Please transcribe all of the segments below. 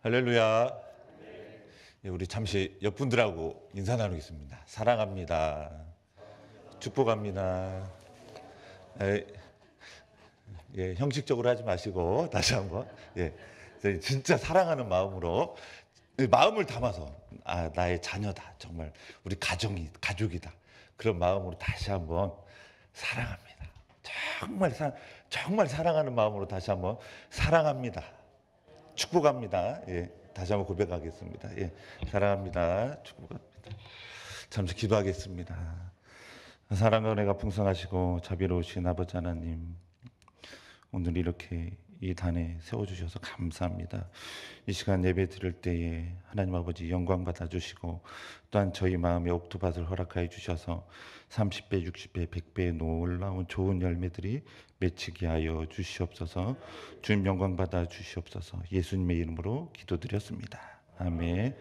할렐루야. 예, 우리 잠시 옆 분들하고 인사 나누겠습니다. 사랑합니다. 축복합니다. 예, 예, 형식적으로 하지 마시고 다시 한번 저희 진짜 사랑하는 마음으로 마음을 담아서 나의 자녀다. 정말 우리 가족이다. 그런 마음으로 다시 한번 사랑합니다. 정말 사랑하는 마음으로 다시 한번 사랑합니다. 축복합니다. 예, 다시 한번 고백하겠습니다. 예, 사랑합니다. 축복합니다. 잠시 기도하겠습니다. 사랑과 은혜가 풍성하시고 자비로우신 아버지 하나님, 오늘 이렇게 이 단에 세워주셔서 감사합니다. 이 시간 예배 드릴 때에 하나님 아버지 영광 받아주시고 또한 저희 마음의 옥토밭을 허락하여 주셔서 30배, 60배, 100배의 놀라운 좋은 열매들이 맺히게 하여 주시옵소서. 주님 영광 받아 주시옵소서. 예수님의 이름으로 기도드렸습니다. 아멘.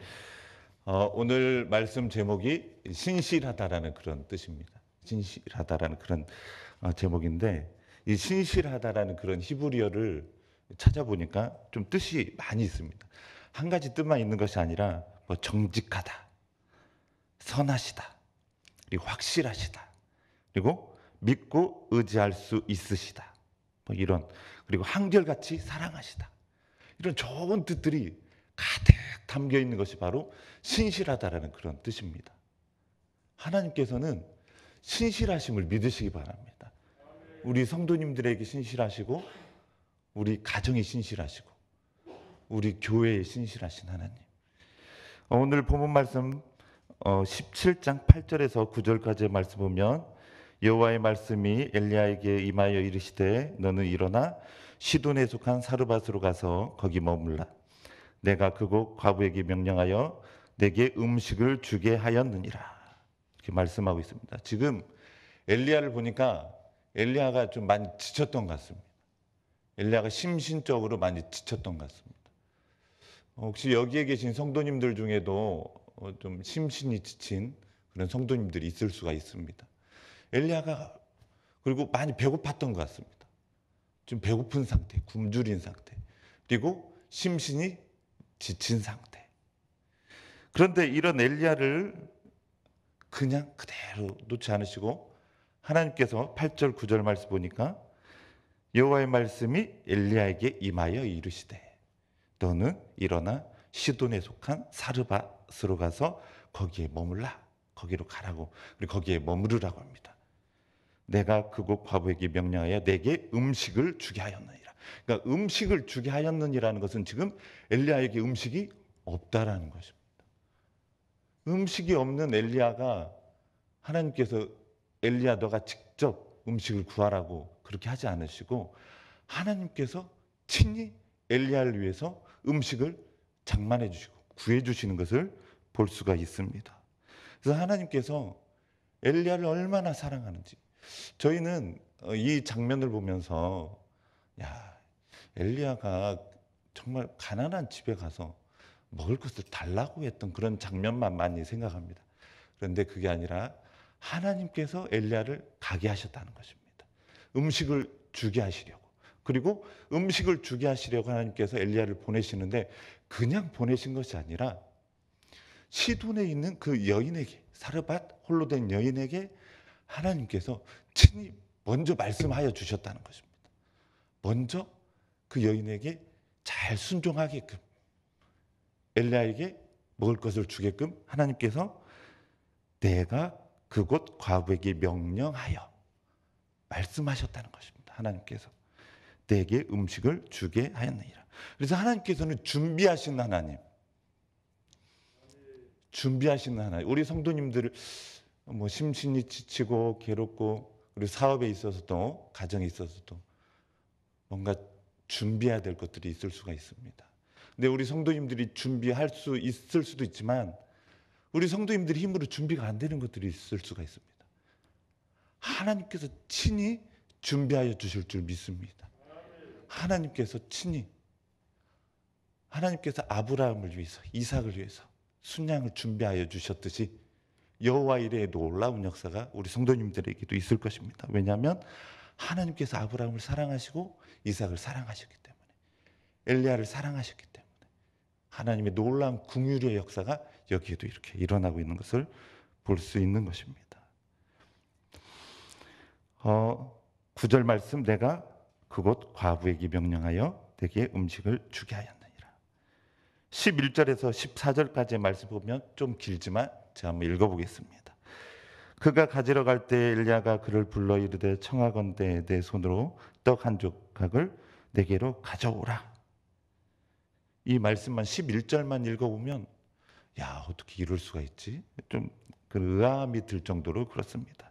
오늘 말씀 제목이 신실하다라는 그런 뜻입니다. 신실하다라는 그런 제목인데, 이 신실하다라는 그런 히브리어를 찾아보니까 좀 뜻이 많이 있습니다. 한 가지 뜻만 있는 것이 아니라 뭐 정직하다, 선하시다, 그리고 확실하시다, 그리고 믿고 의지할 수 있으시다, 뭐 이런, 그리고 한결같이 사랑하시다, 이런 좋은 뜻들이 가득 담겨 있는 것이 바로 신실하다라는 그런 뜻입니다. 하나님께서는 신실하심을 믿으시기 바랍니다. 우리 성도님들에게 신실하시고, 우리 가정에 신실하시고, 우리 교회에 신실하신 하나님. 오늘 본문 말씀 17장 8절에서 9절까지의 말씀 보면, 여호와의 말씀이 엘리야에게 임하여 이르시되 너는 일어나 시돈에 속한 사르밧으로 가서 거기 머물라. 내가 그곳 과부에게 명령하여 내게 음식을 주게 하였느니라. 이렇게 말씀하고 있습니다. 지금 엘리야를 보니까 엘리야가 좀 많이 지쳤던 것 같습니다. 엘리야가 심신적으로 많이 지쳤던 것 같습니다. 혹시 여기에 계신 성도님들 중에도 좀 심신이 지친 그런 성도님들이 있을 수가 있습니다. 엘리야가 그리고 많이 배고팠던 것 같습니다. 좀 배고픈 상태, 굶주린 상태, 그리고 심신이 지친 상태. 그런데 이런 엘리야를 그냥 그대로 놓지 않으시고 하나님께서 8절 9절 말씀 보니까 여호와의 말씀이 엘리야에게 임하여 이르시되 너는 일어나 시돈에 속한 사르밧으로 가서 거기에 머물라. 거기로 가라고, 그리고 거기에 머무르라고 합니다. 내가 그곳 과부에게 명령하여 내게 음식을 주게 하였느니라. 그러니까 음식을 주게 하였느니라는 것은 지금 엘리야에게 음식이 없다라는 것입니다. 음식이 없는 엘리야가 하나님께서 엘리야 너가 직접 음식을 구하라고 그렇게 하지 않으시고 하나님께서 친히 엘리야를 위해서 음식을 장만해 주시고 구해 주시는 것을 볼 수가 있습니다. 그래서 하나님께서 엘리야를 얼마나 사랑하는지, 저희는 이 장면을 보면서 엘리야가 정말 가난한 집에 가서 먹을 것을 달라고 했던 그런 장면만 많이 생각합니다. 그런데 그게 아니라 하나님께서 엘리야를 가게 하셨다는 것입니다. 음식을 주게 하시려고. 그리고 음식을 주게 하시려고 하나님께서 엘리야를 보내시는데 그냥 보내신 것이 아니라 시돈에 있는 그 여인에게, 사르밧 홀로 된 여인에게 하나님께서 친히 먼저 말씀하여 주셨다는 것입니다. 먼저 그 여인에게 잘 순종하게끔, 엘리야에게 먹을 것을 주게끔 하나님께서 내가 그곳 과부에게 명령하여 말씀하셨다는 것입니다. 하나님께서 내게 음식을 주게 하였느니라. 그래서 하나님께서는 준비하신 하나님, 준비하신 하나님. 우리 성도님들을 뭐 심신이 지치고 괴롭고, 그리고 사업에 있어서도 가정에 있어서도 뭔가 준비해야 될 것들이 있을 수가 있습니다. 근데 우리 성도님들이 준비할 수 있을 수도 있지만 우리 성도님들이 힘으로 준비가 안 되는 것들이 있을 수가 있습니다. 하나님께서 친히 준비하여 주실 줄 믿습니다. 하나님께서 친히, 하나님께서 아브라함을 위해서, 이삭을 위해서 순양을 준비하여 주셨듯이 여호와 이레의 놀라운 역사가 우리 성도님들에게도 있을 것입니다. 왜냐하면 하나님께서 아브라함을 사랑하시고 이삭을 사랑하셨기 때문에, 엘리야를 사랑하셨기 때문에 하나님의 놀라운 긍휼의 역사가 여기에도 이렇게 일어나고 있는 것을 볼 수 있는 것입니다. 9절 말씀, 내가 그곳 과부에게 명령하여 내게 음식을 주게 하였느니라. 11절에서 14절까지의 말씀 보면 좀 길지만 제가 한번 읽어보겠습니다. 그가 가지러 갈 때 엘리야가 그를 불러 이르되 청하건대 내 손으로 떡 한 조각을 내게로 가져오라. 이 말씀만 11절만 읽어보면 야, 어떻게 이럴 수가 있지? 좀 그 의아함이 들 정도로 그렇습니다.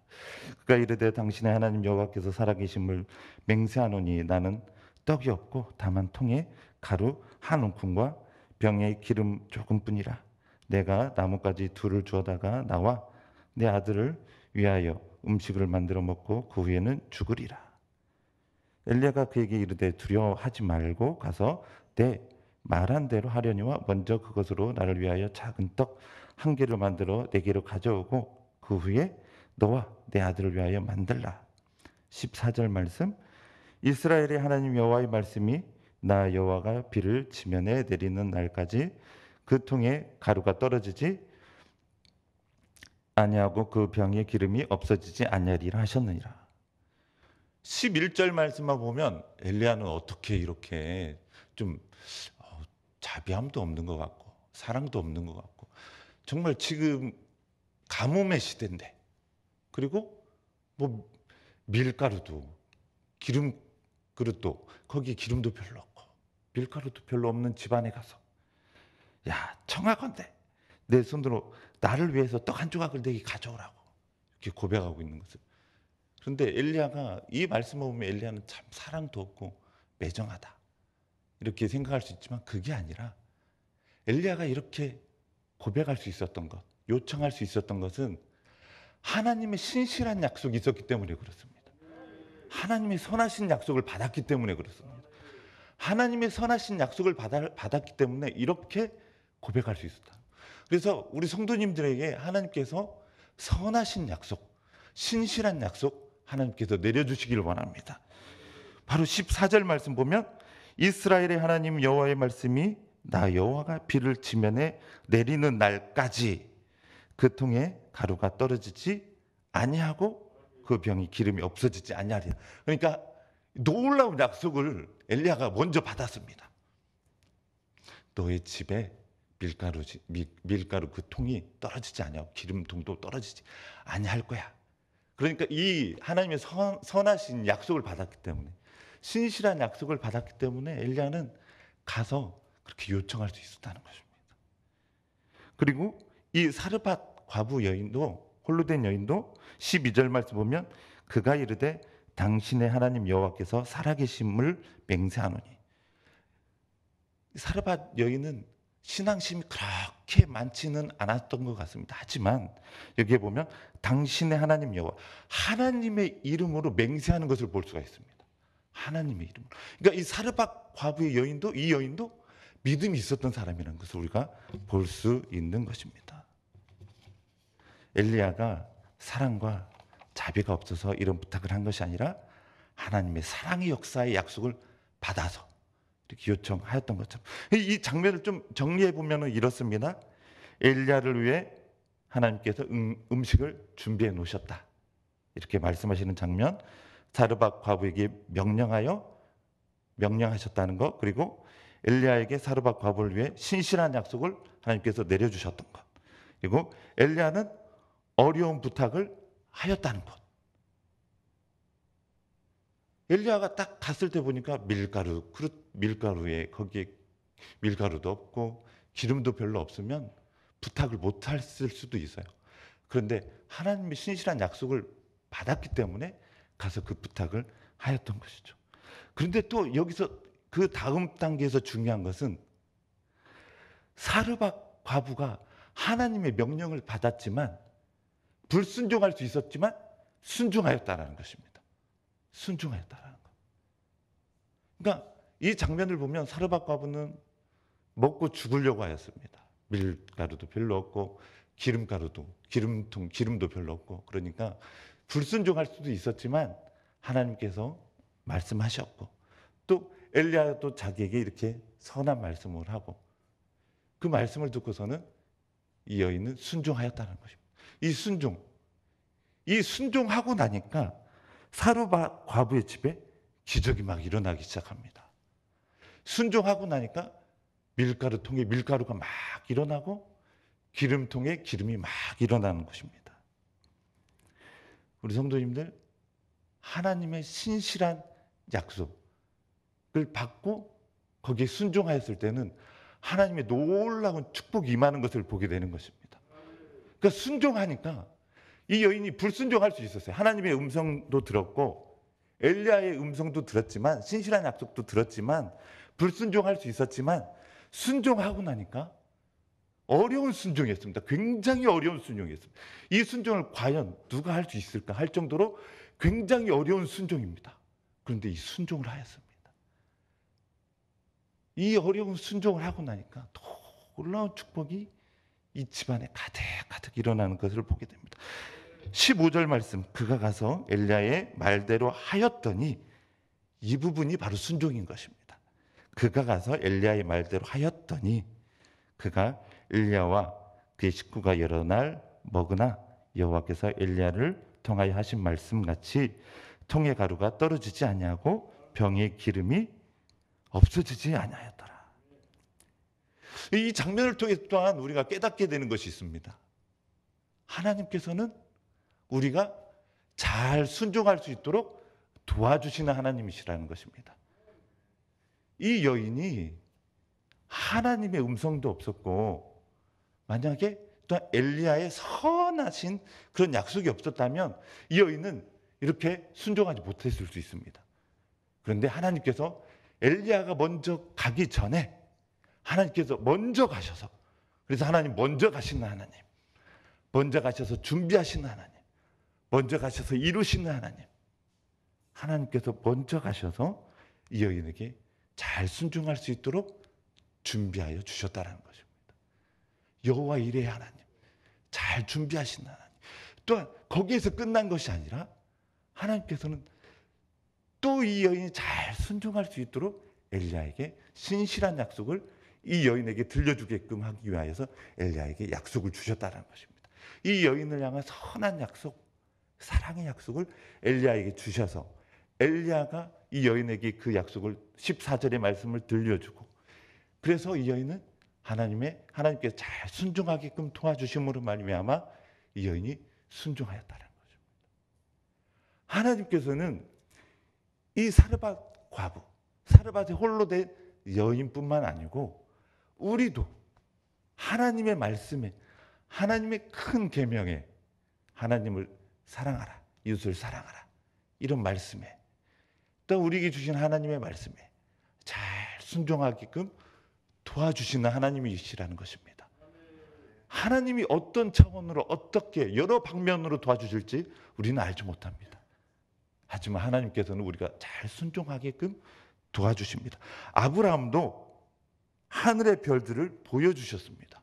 그가 이르되 당신의 하나님 여호와께서 살아계심을 맹세하노니 나는 떡이 없고 다만 통에 가루 한 움큼과 병에 기름 조금뿐이라. 내가 나뭇가지 둘을 주어다가 나와 내 아들을 위하여 음식을 만들어 먹고 그 후에는 죽으리라. 엘리야가 그에게 이르되 두려워하지 말고 가서 내 말한 대로 하려니와 먼저 그것으로 나를 위하여 작은 떡 한 개를 만들어 내게로 가져오고 그 후에 너와 내 아들을 위하여 만들라. 14절 말씀, 이스라엘의 하나님 여호와의 말씀이 나 여호와가 비를 지면에 내리는 날까지 그 통에 가루가 떨어지지 아니하고 그 병의 기름이 없어지지 아니하리라 하셨느니라. 11절 말씀만 보면 엘리야는 어떻게 이렇게 좀 자비함도 없는 것 같고 사랑도 없는 것 같고 정말 지금 가뭄의 시대인데, 그리고 뭐 밀가루도 기름 그릇도 거기 기름도 별로 없고 밀가루도 별로 없는 집안에 가서 야, 청하건대 내 손으로 나를 위해서 떡 한 조각을 내게 가져오라고 이렇게 고백하고 있는 것을. 그런데 엘리야가 이 말씀을 보면 엘리야는 참 사랑도 없고 매정하다 이렇게 생각할 수 있지만 그게 아니라 엘리야가 이렇게 고백할 수 있었던 것, 요청할 수 있었던 것은 하나님의 신실한 약속이 있었기 때문에 그렇습니다. 하나님의 선하신 약속을 받았기 때문에 그렇습니다. 하나님의 선하신 약속을 받았기 때문에 이렇게 고백할 수 있었다. 그래서 우리 성도님들에게 하나님께서 선하신 약속, 신실한 약속 하나님께서 내려주시기를 원합니다. 바로 14절 말씀 보면 이스라엘의 하나님 여호와의 말씀이 나 여호와가 비를 지면에 내리는 날까지 그 통에 가루가 떨어지지 아니하고 그 병이 기름이 없어지지 아니하리라. 그러니까 놀라운 약속을 엘리야가 먼저 받았습니다. 너의 집에 밀가루 그 통이 떨어지지 아니하고 기름통도 떨어지지 아니할 거야. 그러니까 이 하나님의 선하신 약속을 받았기 때문에, 신실한 약속을 받았기 때문에 엘리야는 가서 그렇게 요청할 수 있었다는 것입니다. 그리고 이 사르밧 과부 여인도, 홀로 된 여인도 12절 말씀 보면 그가 이르되 당신의 하나님 여호와께서 살아계심을 맹세하노니. 사르밧 여인은 신앙심이 그렇게 많지는 않았던 것 같습니다. 하지만 여기에 보면 당신의 하나님 여호와, 하나님의 이름으로 맹세하는 것을 볼 수가 있습니다. 하나님의 이름으로. 그러니까 이 사르밧 과부의 여인도, 이 여인도 믿음이 있었던 사람이라는 것을 우리가 볼 수 있는 것입니다. 엘리야가 사랑과 자비가 없어서 이런 부탁을 한 것이 아니라 하나님의 사랑의 역사의 약속을 받아서 이렇게 요청하였던 것처럼, 이 장면을 좀 정리해 보면 이렇습니다. 엘리야를 위해 하나님께서 음식을 준비해 놓으셨다 이렇게 말씀하시는 장면, 사르밧 과부에게 명령하셨다는 것, 그리고 엘리야에게 사르밧 과부를 위해 신실한 약속을 하나님께서 내려주셨던 것, 그리고 엘리야는 어려운 부탁을 하였다는 것. 엘리야가 딱 갔을 때 보니까 밀가루에 거기에 밀가루도 없고 기름도 별로 없으면 부탁을 못 했을 수도 있어요. 그런데 하나님의 신실한 약속을 받았기 때문에 가서 그 부탁을 하였던 것이죠. 그런데 또 여기서 그 다음 단계에서 중요한 것은 사르밧 과부가 하나님의 명령을 받았지만 불순종할 수 있었지만 순종하였다라는 것입니다. 순종하였다라는 것. 그러니까 이 장면을 보면 사르밧 과부는 먹고 죽으려고 하였습니다. 밀가루도 별로 없고 기름도 별로 없고, 그러니까 불순종할 수도 있었지만 하나님께서 말씀하셨고, 또 엘리야도 자기에게 이렇게 선한 말씀을 하고, 그 말씀을 듣고서는 이 여인은 순종하였다는 것입니다. 이 순종하고 나니까 사르밧 과부의 집에 기적이 막 일어나기 시작합니다. 순종하고 나니까 밀가루통에 밀가루가 막 일어나고 기름통에 기름이 막 일어나는 것입니다. 우리 성도님들, 하나님의 신실한 약속을 받고 거기에 순종하였을 때는 하나님의 놀라운 축복이 임하는 것을 보게 되는 것입니다. 그러니까 순종하니까 이 여인이 불순종할 수 있었어요. 하나님의 음성도 들었고 엘리야의 음성도 들었지만, 신실한 약속도 들었지만, 불순종할 수 있었지만, 순종하고 나니까 어려운 순종이었습니다. 굉장히 어려운 순종이었습니다. 이 순종을 과연 누가 할 수 있을까 할 정도로 굉장히 어려운 순종입니다. 그런데 이 순종을 하였습니다. 이 어려운 순종을 하고 나니까 놀라운 축복이 이 집안에 가득 일어나는 것을 보게 됩니다. 15절 말씀, 그가 가서 엘리야의 말대로 하였더니, 이 부분이 바로 순종인 것입니다. 그가 가서 엘리야의 말대로 하였더니, 그가 엘리야와 그의 식구가 여러 날 먹으나 여호와께서 엘리야를 통하여 하신 말씀같이 통의 가루가 떨어지지 아니하고 병의 기름이 없어지지 아니하였더라. 이 장면을 통해 또한 우리가 깨닫게 되는 것이 있습니다. 하나님께서는 우리가 잘 순종할 수 있도록 도와주시는 하나님이시라는 것입니다. 이 여인이 하나님의 음성도 없었고, 만약에 또 엘리야의 선하신 그런 약속이 없었다면 이 여인은 이렇게 순종하지 못했을 수 있습니다. 그런데 하나님께서 엘리야가 먼저 가기 전에 하나님께서 먼저 가셔서, 그래서 하나님 먼저 가시는 하나님, 먼저 가셔서 준비하시는 하나님, 먼저 가셔서 이루시는 하나님, 하나님께서 먼저 가셔서 이 여인에게 잘 순종할 수 있도록 준비하여 주셨다는 것입니다. 여호와 이레의 하나님, 잘 준비하신 하나님. 또한 거기에서 끝난 것이 아니라 하나님께서는 또 이 여인이 잘 순종할 수 있도록 엘리야에게 신실한 약속을 이 여인에게 들려주게끔 하기 위하여서 엘리야에게 약속을 주셨다는 것입니다. 이 여인을 향한 선한 약속, 사랑의 약속을 엘리야에게 주셔서 엘리야가 이 여인에게 그 약속을 14절의 말씀을 들려주고, 그래서 이 여인은 하나님께서 잘 순종하게끔 도와주심으로 말미암아 이 여인이 순종하였다는 것입니다. 하나님께서는 이 사르밧 과부, 사르밧에 홀로 된 여인뿐만 아니고 우리도 하나님의 말씀에, 하나님의 큰 계명에, 하나님을 사랑하라, 이웃을 사랑하라, 이런 말씀에, 또 우리에게 주신 하나님의 말씀에 잘 순종하게끔 도와주시는 하나님이시라는 것입니다. 하나님이 어떤 차원으로, 어떻게 여러 방면으로 도와주실지 우리는 알지 못합니다. 하지만 하나님께서는 우리가 잘 순종하게끔 도와주십니다. 아브라함도 하늘의 별들을 보여주셨습니다.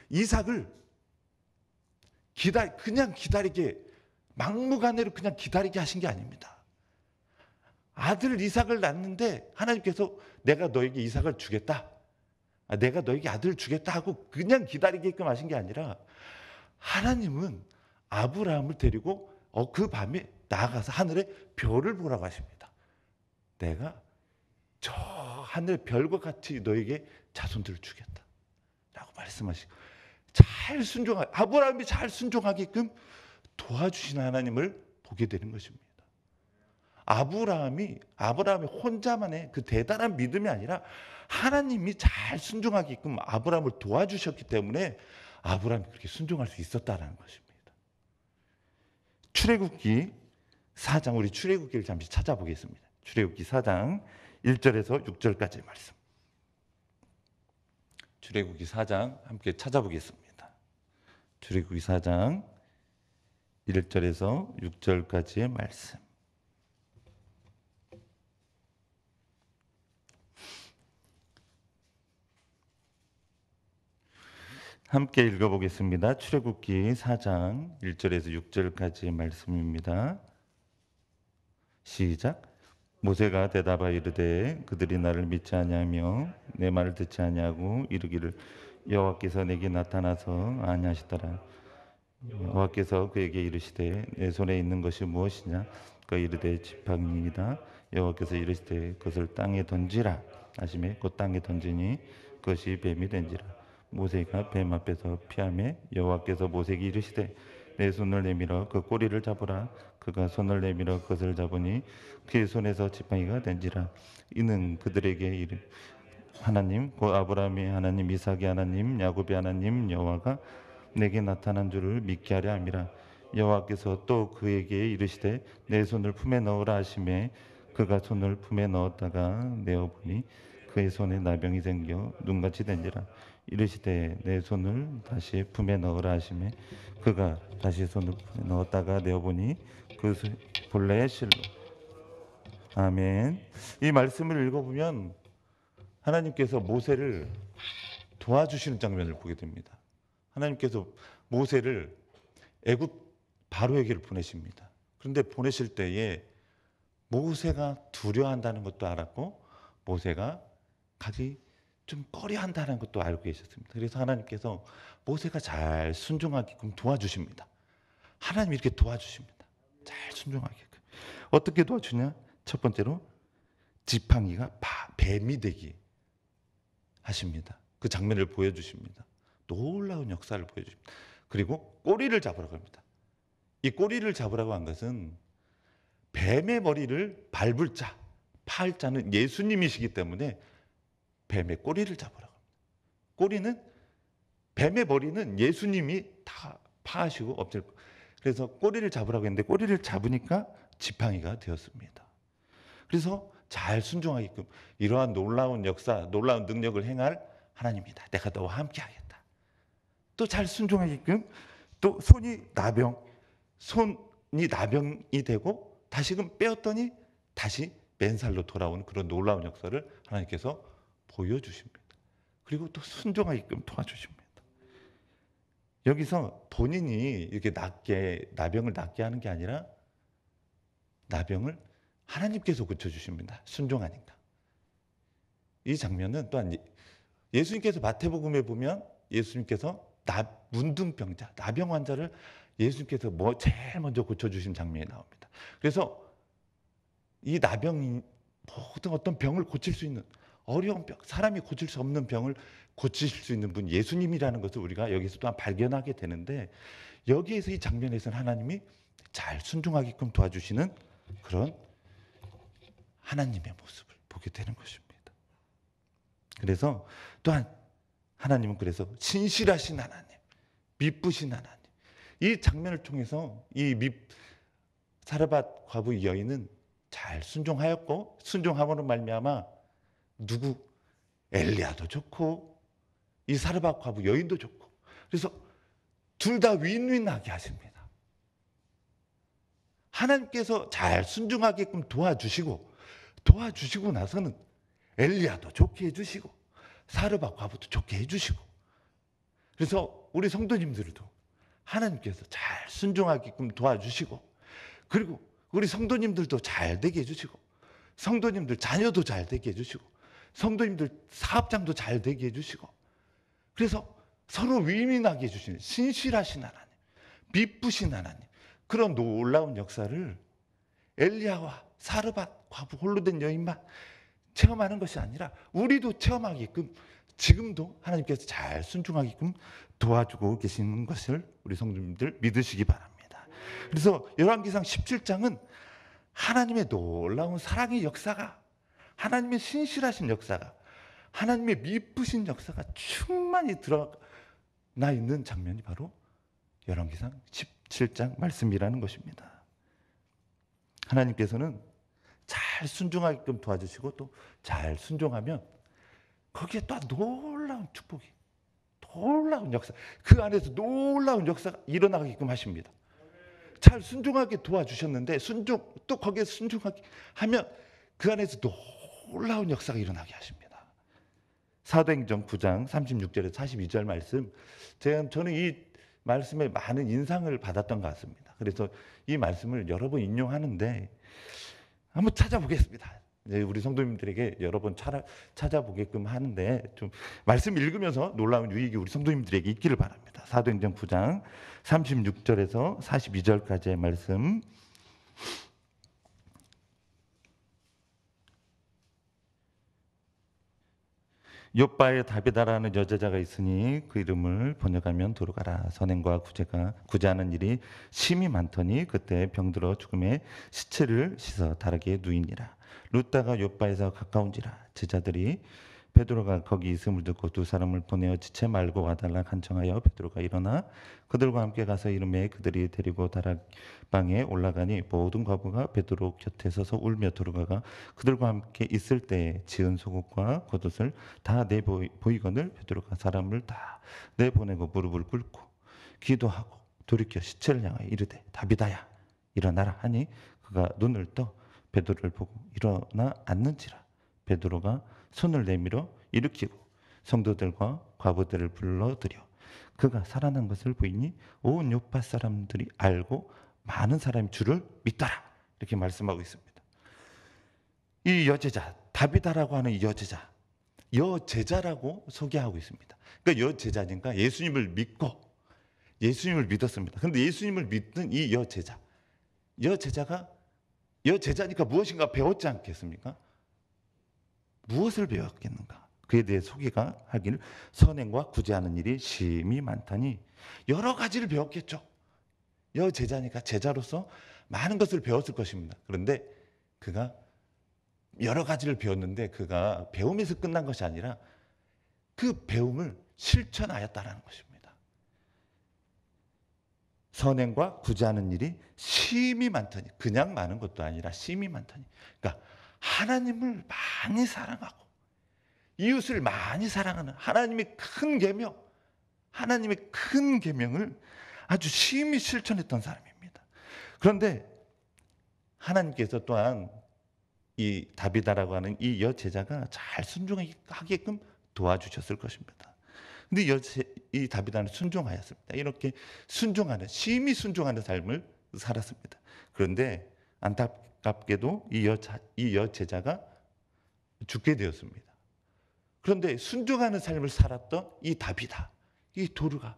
이삭을 그냥 기다리게, 막무가내로 그냥 기다리게 하신 게 아닙니다. 아들 이삭을 낳는데 하나님께서 내가 너에게 이삭을 주겠다, 내가 너에게 아들을 주겠다 하고 그냥 기다리게끔 하신 게 아니라, 하나님은 아브라함을 데리고 그 밤에 나아가서 하늘의 별을 보라고 하십니다. 내가 저 하늘의 별과 같이 너에게 자손들을 주겠다 라고 말씀하시고, 아브라함이 잘 순종하게끔 도와주시는 하나님을 보게 되는 것입니다. 아브라함이 혼자만의 그 대단한 믿음이 아니라 하나님이 잘 순종하게끔 아브라함을 도와주셨기 때문에 아브라함이 그렇게 순종할 수 있었다는 것입니다. 출애굽기 4장, 우리 출애굽기를 잠시 찾아보겠습니다. 출애굽기 4장 1절에서 6절까지의 말씀. 출애굽기 4장 함께 찾아보겠습니다. 출애굽기 4장 1절에서 6절까지의 말씀. 함께 읽어보겠습니다. 출애굽기 4장 1절에서 6절까지의 말씀입니다. 시작. 모세가 대답하여 이르되 그들이 나를 믿지 아니하며 내 말을 듣지 아니하고 이르기를 여호와께서 내게 나타나서 안위하시더라. 여호와께서 그에게 이르시되 내 손에 있는 것이 무엇이냐? 그가 이르되 지팡이이다. 여호와께서 이르시되 그것을 땅에 던지라 하시매 곧 땅에 던지니 그것이 뱀이 된지라. 모세가 뱀 앞에서 피하매 여호와께서 모세에게 이르시되 내 손을 내밀어 그 꼬리를 잡으라. 그가 손을 내밀어 그것을 잡으니 그의 손에서 지팡이가 된지라. 이는 그들에게 이르 하나님 곧 아브라함의 하나님 이삭의 하나님 야곱의 하나님 여호와가 내게 나타난 줄을 믿게 하려 함이라. 여호와께서 또 그에게 이르시되 내 손을 품에 넣으라 하시매 그가 손을 품에 넣었다가 내어보니 그의 손에 나병이 생겨 눈같이 된지라. 이르시되 내 손을 다시 품에 넣으라 하시매 그가 다시 손을 품에 넣었다가 내어보니 그 본래의 실로. 아멘. 이 말씀을 읽어보면 하나님께서 모세를 도와주시는 장면을 보게 됩니다. 하나님께서 모세를 애굽 바로에게로 보내십니다. 그런데 보내실 때에 모세가 두려워한다는 것도 알았고 모세가 가기 좀 꺼려한다는 것도 알고 계셨습니다. 그래서 하나님께서 모세가 잘 순종하게끔 도와주십니다. 하나님 이렇게 도와주십니다. 잘 순종하게끔. 어떻게 도와주냐? 첫 번째로 지팡이가 뱀이 되기 하십니다. 그 장면을 보여주십니다. 놀라운 역사를 보여줍니다. 그리고 꼬리를 잡으라고 합니다. 이 꼬리를 잡으라고 한 것은 뱀의 머리를 밟을 자, 파할 자는 예수님이시기 때문에 뱀의 꼬리를 잡으라고 합니다. 꼬리는 뱀의 머리는 예수님이 다 파하시고 없앨 거예요. 그래서 꼬리를 잡으라고 했는데 꼬리를 잡으니까 지팡이가 되었습니다. 그래서 잘 순종하게끔 이러한 놀라운 역사, 놀라운 능력을 행할 하나님이다. 내가 너와 함께 하겠다. 또 잘 순종하게끔 또 손이 나병이 되고 다시금 빼었더니 다시 맨살로 돌아오는 그런 놀라운 역사를 하나님께서 보여주십니다. 그리고 또 순종하게끔 도와주십니다. 여기서 본인이 이렇게 나병을 낫게 하는 게 아니라 나병을 하나님께서 고쳐주십니다. 순종하니까. 이 장면은 또한 예수님께서 마태복음에 보면 예수님께서 문둥병자, 나병 환자를 예수님께서 제일 먼저 고쳐주신 장면이 나옵니다. 그래서 이 나병이 모든 어떤 병을 고칠 수 있는 어려운 병, 사람이 고칠 수 없는 병을 고치실 수 있는 분 예수님이라는 것을 우리가 여기서 또한 발견하게 되는데 여기에서 이 장면에서는 하나님이 잘 순종하게끔 도와주시는 그런 하나님의 모습을 보게 되는 것입니다. 그래서 또한 하나님은 그래서 신실하신 하나님, 미쁘신 하나님. 이 장면을 통해서 이 사르밧 과부 여인은 잘 순종하였고 순종함으로 말미암아 엘리야도 좋고 이 사르밧 과부 여인도 좋고 그래서 둘 다 윈윈하게 하십니다. 하나님께서 잘 순종하게끔 도와주시고 나서는 엘리야도 좋게 해주시고 사르밧 과부도 좋게 해주시고 그래서 우리 성도님들도 하나님께서 잘 순종하게끔 도와주시고 그리고 우리 성도님들도 잘 되게 해주시고 성도님들 자녀도 잘 되게 해주시고 성도님들 사업장도 잘 되게 해주시고 그래서 서로 위민하게 해주시는 신실하신 하나님, 미쁘신 하나님 그런 놀라운 역사를 엘리야와 사르밧 과부 홀로 된 여인만 체험하는 것이 아니라 우리도 체험하게끔 지금도 하나님께서 잘 순종하게끔 도와주고 계시는 것을 우리 성도님들 믿으시기 바랍니다. 그래서 열왕기상 17장은 하나님의 놀라운 사랑의 역사가 하나님의 신실하신 역사가 하나님의 미쁘신 역사가 충만히 드러나 있는 장면이 바로 열왕기상 17장 말씀이라는 것입니다. 하나님께서는 잘 순종하게끔 도와주시고 또 잘 순종하면 거기에 또 놀라운 축복이 놀라운 역사 그 안에서 놀라운 역사가 일어나게끔 하십니다. 잘 순종하게 도와주셨는데 또 거기에 순종하게 하면 그 안에서 놀라운 역사가 일어나게 하십니다. 사도행전 9장 36절에서 42절 말씀 저는 이 말씀에 많은 인상을 받았던 것 같습니다. 그래서 이 말씀을 여러 번 인용하는데 한번 찾아보겠습니다. 이제 우리 성도님들에게 여러 번 찾아보게끔 하는데 좀 말씀 읽으면서 놀라운 유익이 우리 성도님들에게 있기를 바랍니다. 사도행전 9장 36절에서 42절까지의 말씀. 요바에 다비다라는 여제자가 있으니 그 이름을 번역하면 도르가라. 선행과 구제하는 일이 심히 많더니 그때 병들어 죽음에 시체를 씻어 다르게 누이니라. 루다가 요바에서 가까운지라. 제자들이 베드로가 거기 있음을 듣고 두 사람을 보내어 지체 말고 와달라 간청하여 베드로가 일어나 그들과 함께 가서 이름에 그들이 데리고 다락방에 올라가니 모든 과부가 베드로 곁에 서서 울며 도르가가 그들과 함께 있을 때에 지은 속옷과 겉옷을 다 내보이거늘 베드로가 사람을 다 내보내고 무릎을 꿇고 기도하고 돌이켜 시체를 향하여 이르되 다비다야 일어나라 하니 그가 눈을 떠 베드로를 보고 일어나 앉는지라. 베드로가 손을 내밀어 일으키고 성도들과 과부들을 불러들여 그가 살아난 것을 보이니 온 요파 사람들이 알고 많은 사람이 주를 믿더라. 이렇게 말씀하고 있습니다. 이 여제자, 다비다라고 하는 이 여제자라고 소개하고 있습니다. 그러니까 여제자니까 예수님을 믿고 예수님을 믿었습니다. 그런데 예수님을 믿는 이 여제자니까 무엇인가 배웠지 않겠습니까? 무엇을 배웠겠는가? 그에 대해 소개가 하기를 선행과 구제하는 일이 심히 많다니 여러 가지를 배웠겠죠. 여제자니까 제자로서 많은 것을 배웠을 것입니다. 그런데 그가 여러 가지를 배웠는데 그가 배움에서 끝난 것이 아니라 그 배움을 실천하였다는 것입니다. 선행과 구제하는 일이 심히 많더니 그냥 많은 것도 아니라 심히 많더니 그러니까 하나님을 많이 사랑하고 이웃을 많이 사랑하는 하나님의 큰 계명을 아주 심히 실천했던 사람입니다. 그런데 하나님께서 또한 이 다비다라고 하는 이 여제자가 잘 순종하게끔 도와주셨을 것입니다. 근데 이 다비다는 순종하였습니다. 이렇게 심히 순종하는 삶을 살았습니다. 그런데 안타깝게도 이 여제자가 죽게 되었습니다. 그런데 순종하는 삶을 살았던 이 다비다, 이 도르가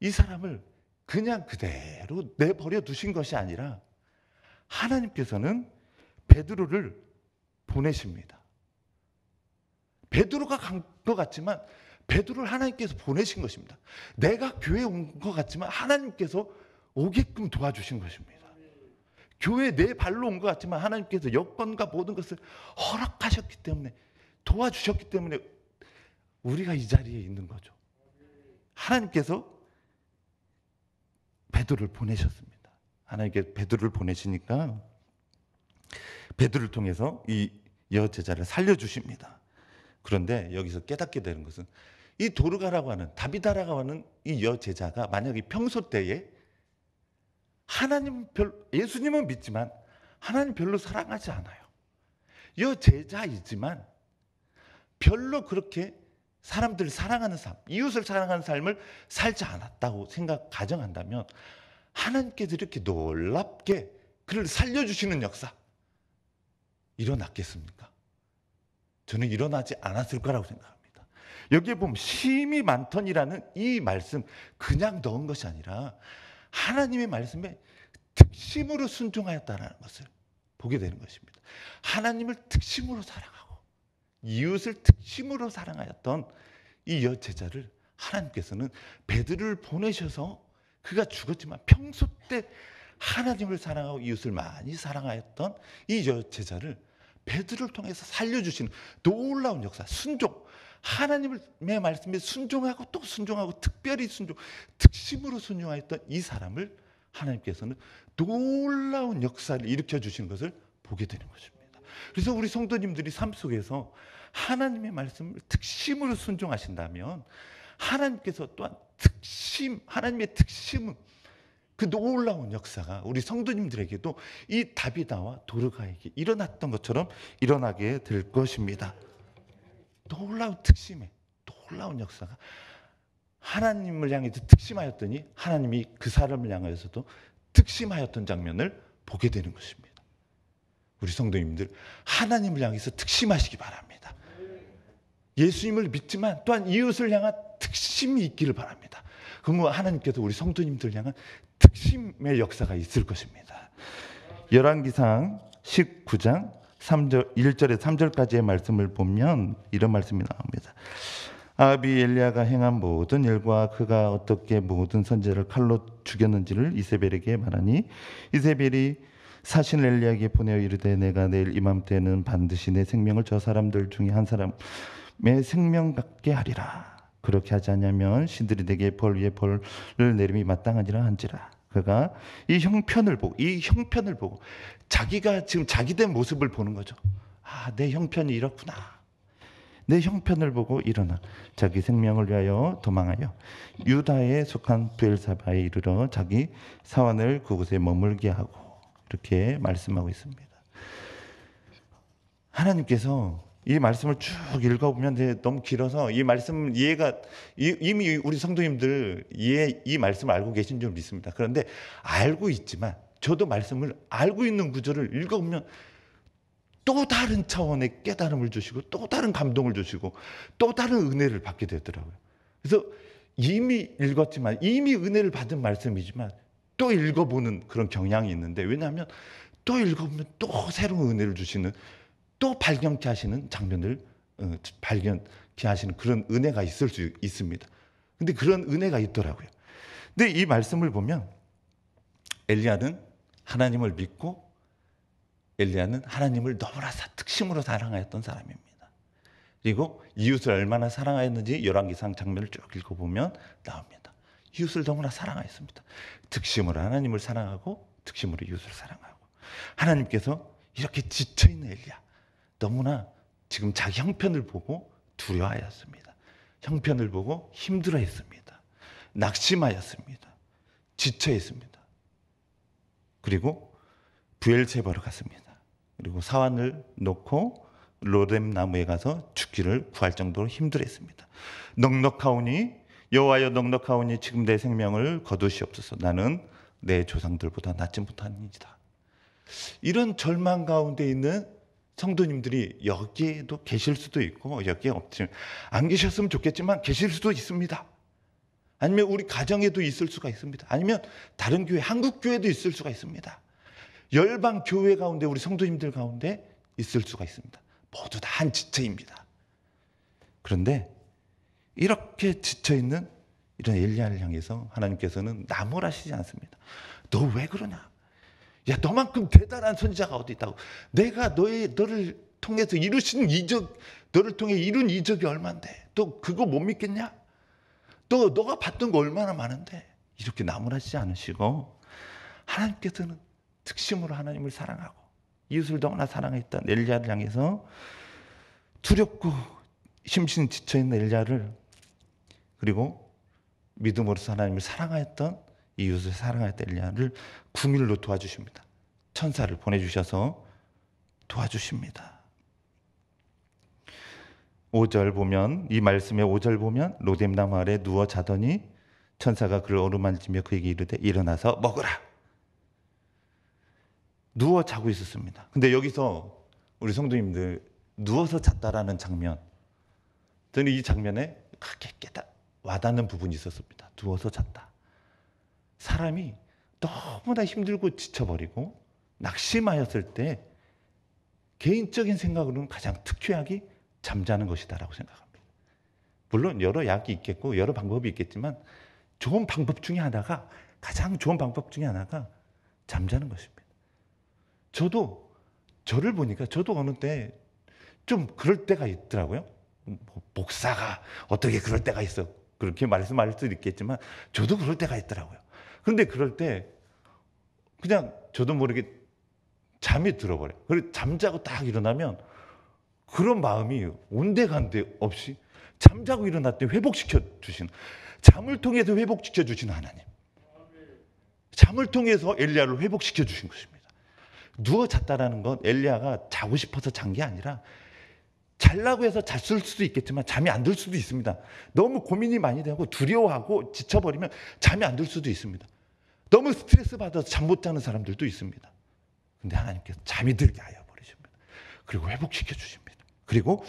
이 사람을 그냥 그대로 내버려 두신 것이 아니라 하나님께서는 베드로를 보내십니다. 베드로가 간 것 같지만 베드로를 하나님께서 보내신 것입니다. 내가 교회에 온 것 같지만 하나님께서 오게끔 도와주신 것입니다. 교회에 내 발로 온 것 같지만 하나님께서 여건과 모든 것을 허락하셨기 때문에 도와주셨기 때문에 우리가 이 자리에 있는 거죠. 하나님께서 베드로를 보내셨습니다. 하나님께서 베드로를 보내시니까 베드로를 통해서 이 여제자를 살려주십니다. 그런데 여기서 깨닫게 되는 것은 이 도르가라고 하는 다비다라고 하는 이 여제자가 만약에 평소 때에 예수님은 믿지만 하나님 별로 사랑하지 않아요. 여제자이지만 별로 그렇게 사람들을 사랑하는 삶, 이웃을 사랑하는 삶을 살지 않았다고 가정한다면 하나님께서 이렇게 놀랍게 그를 살려주시는 역사 일어났겠습니까? 저는 일어나지 않았을 거라고 생각합니다. 여기에 보면 심히 많더니라는 이 말씀 그냥 넣은 것이 아니라 하나님의 말씀에 특심으로 순종하였다는 것을 보게 되는 것입니다. 하나님을 특심으로 사랑하고 이웃을 특심으로 사랑하였던 이 여제자를 하나님께서는 베드로를 보내셔서 그가 죽었지만 평소 때 하나님을 사랑하고 이웃을 많이 사랑하였던 이 여제자를 베드로를 통해서 살려주시는 놀라운 역사, 순종, 하나님의 말씀에 순종하고 또 순종하고 특별히 특심으로 순종하였던 이 사람을 하나님께서는 놀라운 역사를 일으켜 주시는 것을 보게 되는 것입니다. 그래서 우리 성도님들이 삶 속에서 하나님의 말씀을 특심으로 순종하신다면 하나님께서 또한 하나님의 특심은 그 놀라운 역사가 우리 성도님들에게도 이 다비다와 도르가에게 일어났던 것처럼 일어나게 될 것입니다. 놀라운 특심에 놀라운 역사가 하나님을 향해서 특심하였더니 하나님이 그 사람을 향해서도 특심하였던 장면을 보게 되는 것입니다. 우리 성도님들 하나님을 향해서 특심하시기 바랍니다. 예수님을 믿지만 또한 이웃을 향한 특심이 있기를 바랍니다. 그러면 하나님께서 우리 성도님들 향한 특심의 역사가 있을 것입니다. 열왕기상 19장 3절, 1절에서 3절까지의 말씀을 보면 이런 말씀이 나옵니다. 아합이 엘리야가 행한 모든 일과 그가 어떻게 모든 선지자를 칼로 죽였는지를 이세벨에게 말하니 이세벨이 사신 엘리야에게 보내어 이르되 내가 내일 이맘때는 반드시 내 생명을 저 사람들 중에 한 사람의 생명 같게 하리라. 그렇게 하지 않으면 신들이 내게 벌 위에 벌을 내림이 마땅하니라 한지라. 그가 이 형편을 보고 자기가 지금 자기된 모습을 보는 거죠. 아, 내 형편이 이렇구나. 내 형편을 보고 일어나 자기 생명을 위하여 도망하여 유다에 속한 브엘사바에 이르러 자기 사환을 그곳에 머물게 하고 이렇게 말씀하고 있습니다. 하나님께서 이 말씀을 쭉 읽어보면 너무 길어서 이 말씀 이해가 이미 우리 성도님들 이 말씀을 알고 계신 줄 믿습니다. 그런데 알고 있지만 저도 말씀을 알고 있는 구절을 읽어보면 또 다른 차원의 깨달음을 주시고 또 다른 감동을 주시고 또 다른 은혜를 받게 되더라고요. 그래서 이미 읽었지만 이미 은혜를 받은 말씀이지만 또 읽어보는 그런 경향이 있는데, 왜냐하면 또 읽어보면 또 새로운 은혜를 주시는, 또 발견케 하시는 장면을 발견케 하시는 그런 은혜가 있을 수 있습니다. 근데 그런 은혜가 있더라고요. 근데 이 말씀을 보면 엘리야는 하나님을 믿고 엘리야는 하나님을 너무나 특심으로 사랑하였던 사람입니다. 그리고 이웃을 얼마나 사랑하였는지 열왕기상 장면을 쭉 읽어보면 나옵니다. 이웃을 너무나 사랑하였습니다. 특심으로 하나님을 사랑하고 특심으로 이웃을 사랑하고. 하나님께서 이렇게 지쳐있는 엘리야, 너무나 지금 자기 형편을 보고 두려워하였습니다. 형편을 보고 힘들어했습니다. 낙심하였습니다. 지쳐있습니다. 그리고 브엘세바로 갔습니다. 그리고 사환을 놓고 로뎀 나무에 가서 죽기를 구할 정도로 힘들었습니다. 넉넉하오니 여호와여 넉넉하오니 지금 내 생명을 거두시옵소서. 나는 내 조상들보다 낫지 못하니이다. 이런 절망 가운데 있는 성도님들이 여기에도 계실 수도 있고 여기에 없지만 안 계셨으면 좋겠지만 계실 수도 있습니다. 아니면 우리 가정에도 있을 수가 있습니다. 아니면 다른 교회, 한국 교회도 있을 수가 있습니다. 열방 교회 가운데 우리 성도님들 가운데 있을 수가 있습니다. 모두 다 한 지체입니다. 그런데 이렇게 지쳐있는 이런 엘리야를 향해서 하나님께서는 나무라시지 않습니다. 너 왜 그러냐? 야, 너만큼 대단한 선지자가 어디 있다고? 내가 너를 통해서 이루신 이적, 너를 통해 이룬 이적이 얼만데 또 그거 못 믿겠냐? 너가 봤던 거 얼마나 많은데. 이렇게 나무라시지 않으시고 하나님께서는 특심으로 하나님을 사랑하고 이웃을 너무나 사랑했던 엘리야를 향해서 두렵고 심신 지쳐있는 엘리야를, 그리고 믿음으로서 하나님을 사랑하였던 이웃을 사랑하였던 엘리야를 궁일로 도와주십니다. 천사를 보내주셔서 도와주십니다. 5절 보면, 이 말씀의 5절 보면 로뎀 나무 아래 누워 자더니 천사가 그를 어루만지며 그에게 이르되 일어나서 먹으라. 누워 자고 있었습니다. 근데 여기서 우리 성도님들 누워서 잤다라는 장면, 저는 이 장면에 크게 와닿는 부분이 있었습니다. 누워서 잤다. 사람이 너무나 힘들고 지쳐버리고 낙심하였을 때 개인적인 생각으로는 가장 특효약이 잠자는 것이다라고 생각합니다. 물론 여러 약이 있겠고 여러 방법이 있겠지만 좋은 방법 중에 하나가, 가장 좋은 방법 중에 하나가 잠자는 것입니다. 저도 저를 보니까 저도 어느 때 좀 그럴 때가 있더라고요. 목사가 어떻게 그럴 때가 있어, 그렇게 말씀할 수도 있겠지만 저도 그럴 때가 있더라고요. 그런데 그럴 때 그냥 저도 모르게 잠이 들어버려요. 그리고 잠자고 딱 일어나면 그런 마음이 온데간데 없이 잠자고 일어날 때 회복시켜 주시는, 잠을 통해서 회복시켜 주시는 하나님, 잠을 통해서 엘리야를 회복시켜 주신 것입니다. 누워 잤다라는 건 엘리야가 자고 싶어서 잔 게 아니라 잘라고 해서 잤을 수도 있겠지만 잠이 안 들 수도 있습니다. 너무 고민이 많이 되고 두려워하고 지쳐버리면 잠이 안 들 수도 있습니다. 너무 스트레스 받아서 잠 못 자는 사람들도 있습니다. 근데 하나님께서 잠이 들게 하여 버리셨어요. 그리고 회복시켜 주십니다. 그리고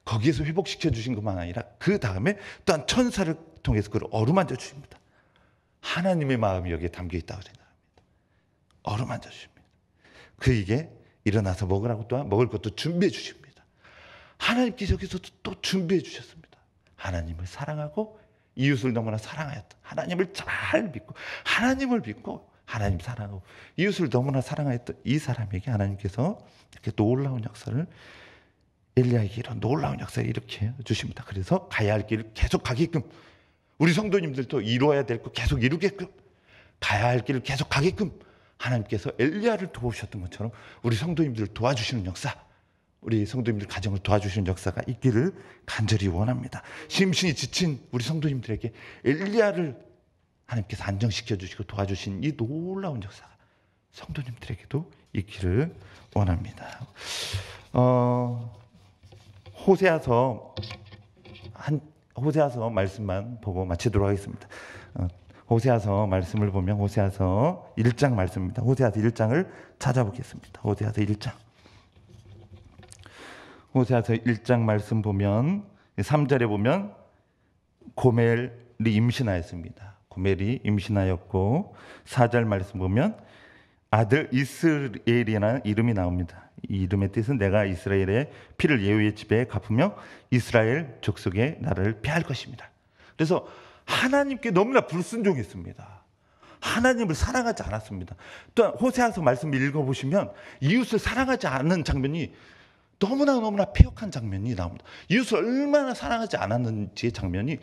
거기에서 회복시켜 주신 것만 아니라 그 다음에 또한 천사를 통해서 그를 어루만져 주십니다. 하나님의 마음이 여기에 담겨 있다고 생각합니다. 어루만져 주십니다. 그에게 일어나서 먹으라고 또한 먹을 것도 준비해 주십니다. 하나님께서 여기서도 또 준비해 주셨습니다. 하나님을 사랑하고 이웃을 너무나 사랑하였다. 하나님을 잘 믿고 하나님을 믿고 하나님 사랑하고 이웃을 너무나 사랑하였던 이 사람에게 하나님께서 이렇게 놀라운 역사를 엘리야에게 이런 놀라운 역사를 일으켜 주십니다. 그래서 가야 할 길을 계속 가게끔 우리 성도님들도 이루어야 될 거 계속 이루게끔 가야 할 길을 계속 가게끔 하나님께서 엘리야를 도우셨던 것처럼 우리 성도님들을 도와주시는 역사 우리 성도님들 가정을 도와주시는 역사가 있기를 간절히 원합니다. 심신이 지친 우리 성도님들에게 엘리야를 하나님께서 안정시켜 주시고 도와주신 이 놀라운 역사가 성도님들에게도 있기를 원합니다. 호세아서 말씀만 보고 마치도록 하겠습니다. 호세아서 말씀을 보면 호세아서 1장 말씀입니다. 호세아서 1장을 찾아보겠습니다. 호세아서 1장. 호세아서 1장 말씀 보면 3절에 보면 고멜이 임신하였습니다. 고멜이 임신하였고 4절 말씀 보면 아들 이스라엘이라는 이름이 나옵니다. 이 이름의 뜻은 내가 이스라엘의 피를 예후의 집에 갚으며 이스라엘 족속의 나라를 폐할 것입니다. 그래서 하나님께 너무나 불순종했습니다. 하나님을 사랑하지 않았습니다. 또한 호세아서 말씀을 읽어보시면 이웃을 사랑하지 않는 장면이 너무나 폐역한 장면이 나옵니다. 이웃을 얼마나 사랑하지 않았는지의 장면이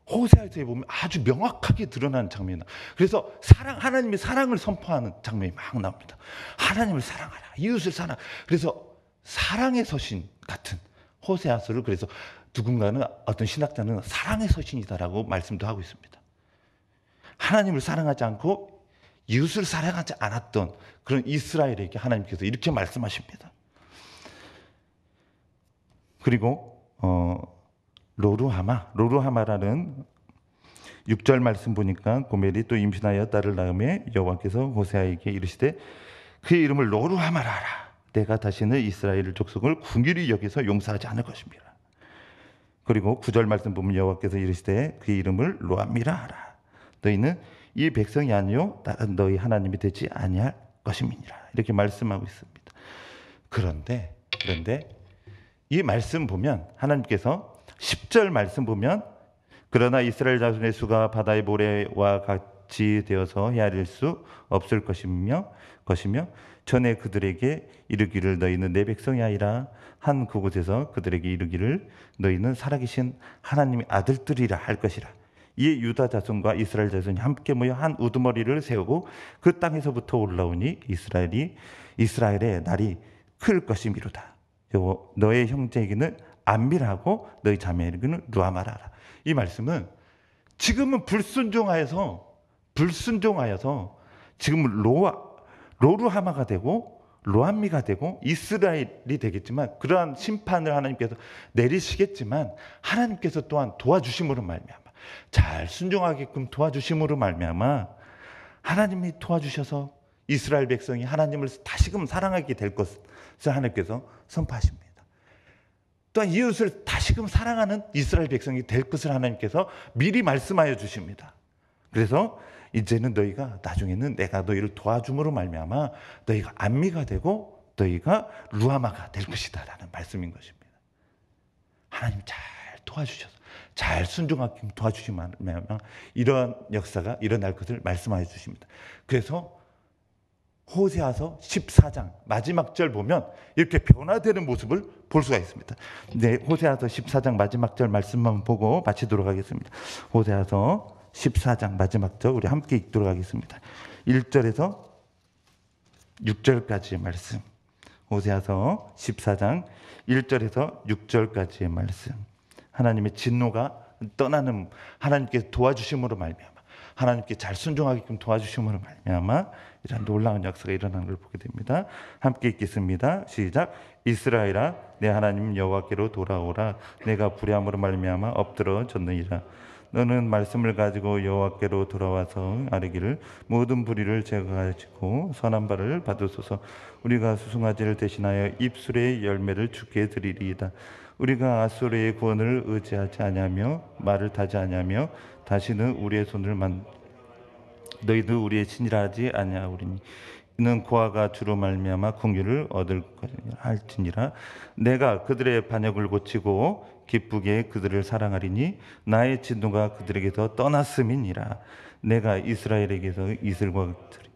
호세아서에 보면 아주 명확하게 드러나는 장면이다. 그래서 하나님의 사랑을 선포하는 장면이 막 나옵니다. 하나님을 사랑하라, 이웃을 사랑. 그래서 사랑의 서신 같은 호세아서를 그래서 누군가는 어떤 신학자는 사랑의 서신이다라고 말씀도 하고 있습니다. 하나님을 사랑하지 않고 이웃을 사랑하지 않았던 그런 이스라엘에게 하나님께서 이렇게 말씀하십니다. 그리고 로루하마라는 6절 말씀 보니까 고멜이 또 임신하여 딸을 낳음에 여호와께서 호세아에게 이르시되 그의 이름을 로루하마라 하라. 내가 다시는 이스라엘 족속을 긍휼히 여기서 용서하지 않을 것입니다. 그리고 9절 말씀 보면 여호와께서 이르시되 그의 이름을 로암미라 하라. 너희는 이 백성이 아니요 나는 너희 하나님이 되지 아니할 것임이니라. 이렇게 말씀하고 있습니다. 그런데 이 말씀 보면 하나님께서 10절 말씀 보면 그러나 이스라엘 자손의 수가 바다의 모래와 같이 되어서 헤아릴 수 없을 것이며 전에 그들에게 이르기를 너희는 내 백성이 아니라 한 그곳에서 그들에게 이르기를 너희는 살아계신 하나님의 아들들이라 할 것이라. 이에 유다 자손과 이스라엘 자손이 함께 모여 한 우두머리를 세우고 그 땅에서부터 올라오니 이스라엘의 날이 클 것이미로다. 너의 형제에게는 암밀하고 너희 자매에게는 루아마라라. 이 말씀은 지금은 불순종하여서 지금은 로루하마가 되고 로암미가 되고 이스라엘이 되겠지만 그러한 심판을 하나님께서 내리시겠지만 하나님께서 또한 도와주심으로 말미암아 잘 순종하게끔 도와주심으로 말미암아 하나님이 도와주셔서 이스라엘 백성이 하나님을 다시금 사랑하게 될 것을 하나님께서 선포하십니다. 또한 이웃을 다시금 사랑하는 이스라엘 백성이 될 것을 하나님께서 미리 말씀하여 주십니다. 그래서 이제는 너희가 나중에는 내가 너희를 도와줌으로 말미암아 너희가 암미가 되고 너희가 루아마가 될 것이다 라는 말씀인 것입니다. 하나님 잘 도와주셔서 잘 순종하게 도와주시면 이런 역사가 일어날 것을 말씀하여 주십니다. 그래서 호세아서 14장 마지막 절 보면 이렇게 변화되는 모습을 볼 수가 있습니다. 네, 호세아서 14장 마지막 절 말씀만 보고 마치도록 하겠습니다. 호세아서 14장 마지막 절 우리 함께 읽도록 하겠습니다. 1절에서 6절까지의 말씀. 호세아서 14장 1절에서 6절까지의 말씀. 하나님의 진노가 떠나는 하나님께 도와주심으로 말미암아 하나님께 잘 순종하게끔 도와주심으로 말미암아 이런 놀라운 역사가 일어나는 걸 보게 됩니다. 함께 읽겠습니다. 시작. 이스라엘아 내 하나님 여호와께로 돌아오라. 내가 불의함으로 말미암아 엎드러졌느니라. 너는 말씀을 가지고 여호와께로 돌아와서 아뢰기를 모든 불의를 제거하시고 선한 바를 받으소서. 우리가 수송아지를 대신하여 입술의 열매를 주께 드리리이다. 우리가 아수르의 구원을 의지하지 아니하며 말을 타지 아니하며 다시는 우리의 손을 너희도 우리의 친이라 하지 아니하오리니 이는 고아가 주로 말미암아 긍휼을 얻을 것이라 할지니라. 내가 그들의 반역을 고치고 기쁘게 그들을 사랑하리니 나의 진노가 그들에게서 떠났음이니라. 내가 이스라엘에게서 이슬과 같으리.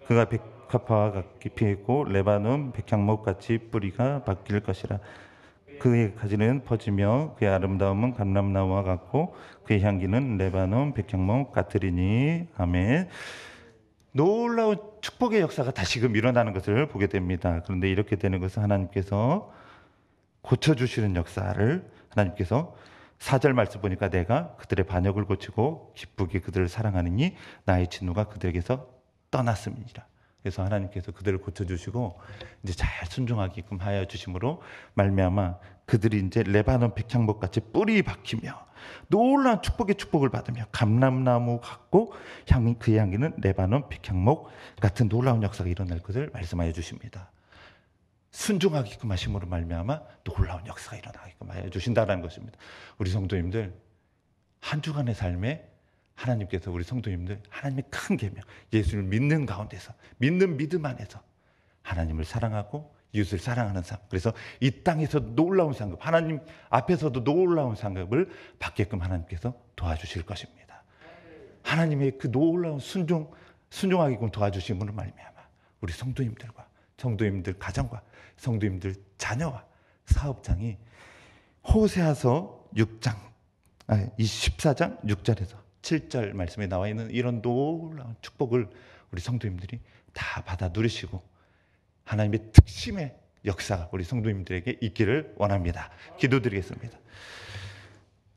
그가 백합화와 같이 피했고 레바논 백향목 같이 뿌리가 바뀔 것이라. 그의 가지는 퍼지며 그의 아름다움은 감람나무와 같고 그의 향기는 레바논 백향목 같으리니. 아멘. 놀라운 축복의 역사가 다시금 일어나는 것을 보게 됩니다. 그런데 이렇게 되는 것은 하나님께서 고쳐주시는 역사를 하나님께서 4절 말씀 보니까 내가 그들의 반역을 고치고 기쁘게 그들을 사랑하느니 나의 진노가 그들에게서 떠났음이니라. 그래서 하나님께서 그들을 고쳐주시고 이제 잘 순종하게끔 하여 주심으로 말미암아 그들이 이제 레바논 백향목 같이 뿌리 박히며 놀라운 축복의 축복을 받으며 감람나무 같고 그의 향기는 레바논 백향목 같은 놀라운 역사가 일어날 것을 말씀하여 주십니다. 순종하게끔 하심으로 말미암아 놀라운 역사가 일어나게끔 하여 주신다는 것입니다. 우리 성도님들 한 주간의 삶에 하나님께서 우리 성도님들 하나님의 큰 계명, 예수를 믿는 가운데서 믿는 믿음 안에서 하나님을 사랑하고 이웃을 사랑하는 삶, 그래서 이 땅에서 놀라운 상급, 하나님 앞에서도 놀라운 상급을 받게끔 하나님께서 도와주실 것입니다. 하나님의 그 놀라운 순종하게끔 도와주심으로 말미암아 우리 성도님들과 성도님들 가정과 성도님들 자녀와 사업장이 호세아서 14장 6절에서 7절 말씀에 나와 있는 이런 놀라운 축복을 우리 성도님들이 다 받아 누리시고 하나님의 특심의 역사가 우리 성도님들에게 있기를 원합니다. 기도드리겠습니다.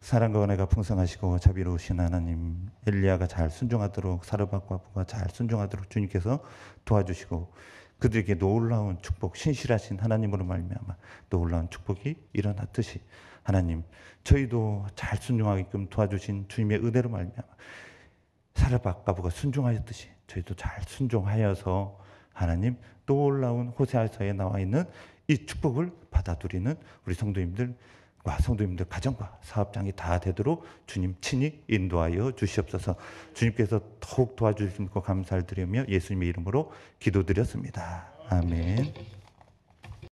사랑과 은혜가 풍성하시고 자비로우신 하나님, 엘리야가 잘 순종하도록 사르밧과 부가 잘 순종하도록 주님께서 도와주시고 그들에게 놀라운 축복, 신실하신 하나님으로 말미암아 놀라운 축복이 일어났듯이 하나님, 저희도 잘 순종하게끔 도와주신 주님의 은혜로 말미암아 사르밧과 부가 순종하였듯이 저희도 잘 순종하여서 하나님 놀라운 호세아서에 나와 있는 이 축복을 받아 누리는 우리 성도님들과 성도님들 가정과 사업장이 다 되도록 주님 친히 인도하여 주시옵소서. 주님께서 더욱 도와주시는 것 감사를 드리며 예수님의 이름으로 기도드렸습니다. 아멘.